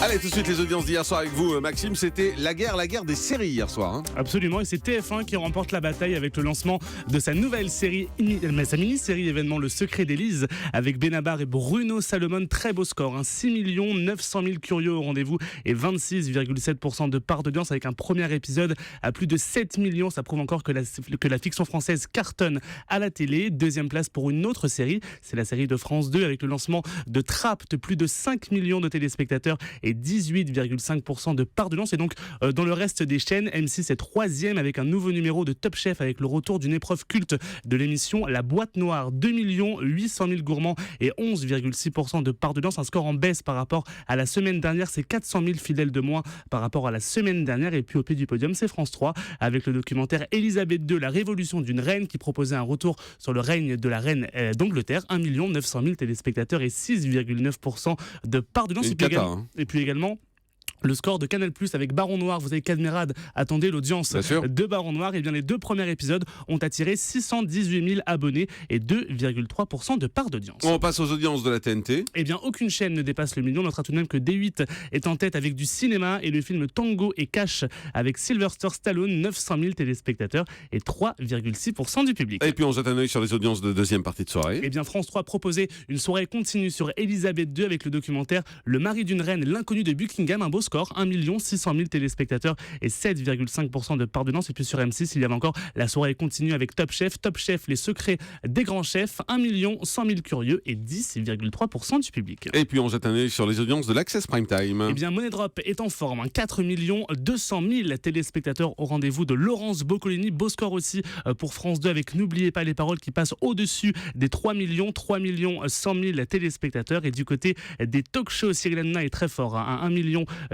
Allez, tout de suite les audiences d'hier soir avec vous, Maxime. C'était la guerre des séries hier soir. Hein. Absolument, et c'est TF1 qui remporte la bataille avec le lancement de sa nouvelle série, sa mini-série événement Le Secret d'Élise, avec Benabar et Bruno Salomon. Très beau score, 6 900 000 curieux au rendez-vous et 26,7% de part d'audience, avec un premier épisode à plus de 7 millions. Ça prouve encore que la fiction française cartonne à la télé. Deuxième place pour une autre série, c'est la série de France 2 avec le lancement de Trapped, plus de 5 millions de téléspectateurs et 18,5% de part d'audience. Et donc dans le reste des chaînes, M6 est troisième avec un nouveau numéro de Top Chef avec le retour d'une épreuve culte de l'émission La Boîte Noire. 2 800 000 gourmands et 11,6% de part d'audience, un score en baisse par rapport à la semaine dernière. C'est 400 000 fidèles de moins par rapport à la semaine dernière. Et puis au pied du podium, c'est France 3 avec le documentaire Elisabeth II, la révolution d'une reine, qui proposait un retour sur le règne de la reine d'Angleterre. 1 900 000 téléspectateurs et 6,9% de part d'audience. Et puis également le score de Canal+ avec Baron Noir. Vous avez Cadmerade, attendez l'audience de Baron Noir. Et bien les deux premiers épisodes ont attiré 618 000 abonnés et 2,3% de part d'audience. On passe aux audiences de la TNT. Eh bien aucune chaîne ne dépasse le million. On notera tout de même que D8 est en tête avec du cinéma et le film Tango et Cash avec Sylvester Stallone, 900 000 téléspectateurs et 3,6% du public. Et puis on jette un œil sur les audiences de deuxième partie de soirée. Eh bien France 3 proposait une soirée continue sur Elisabeth II avec le documentaire Le mari d'une reine, l'inconnu de Buckingham. Un beau score, 1 600 000 téléspectateurs et 7,5% de part d'audience. Et puis sur M6, il y avait encore la soirée continue avec Top Chef, les secrets des grands chefs, 1 100 000 curieux et 10,3% du public. Et puis on jette un œil sur les audiences de l'Access Prime Time. Eh bien Money Drop est en forme, 4 200 000 téléspectateurs au rendez-vous de Laurence Boccolini. Beau score aussi pour France 2 avec N'oubliez pas les paroles, qui passe au-dessus des 3 100 000 téléspectateurs. Et du côté des talk shows, Cyril Hanouna est très fort, 1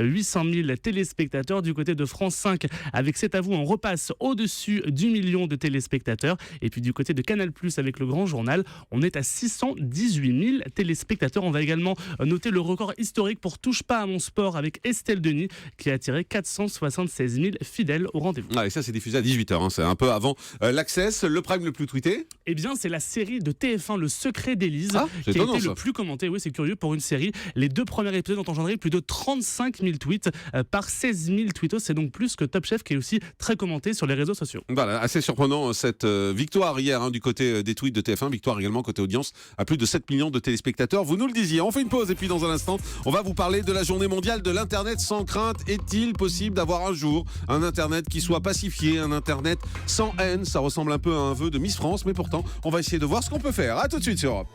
800 000 téléspectateurs. Du côté de France 5 avec C'est à vous, on repasse au-dessus du million de téléspectateurs. Et puis du côté de Canal+, avec Le Grand Journal, on est à 618 000 téléspectateurs. On va également noter le record historique pour Touche pas à mon sport avec Estelle Denis, qui a attiré 476 000 fidèles au rendez-vous. Ah, et ça c'est diffusé à 18h, c'est un peu avant l'Access. Le Prime le plus tweeté, eh bien c'est la série de TF1 Le Secret d'Élise, qui a été le plus commenté. Oui, c'est curieux pour une série. Les deux premiers épisodes ont engendré plus de 35 000 tweets par 16 000 tweetos. C'est donc plus que Top Chef, qui est aussi très commenté sur les réseaux sociaux. Voilà, assez surprenant cette victoire hier du côté des tweets de TF1, victoire également côté audience à plus de 7 millions de téléspectateurs. Vous nous le disiez, on fait une pause et puis dans un instant, on va vous parler de la journée mondiale de l'Internet sans crainte. Est-il possible d'avoir un jour un Internet qui soit pacifié, un Internet sans haine? Ça ressemble un peu à un vœu de Miss France, mais pourtant, on va essayer de voir ce qu'on peut faire. À tout de suite sur Europe.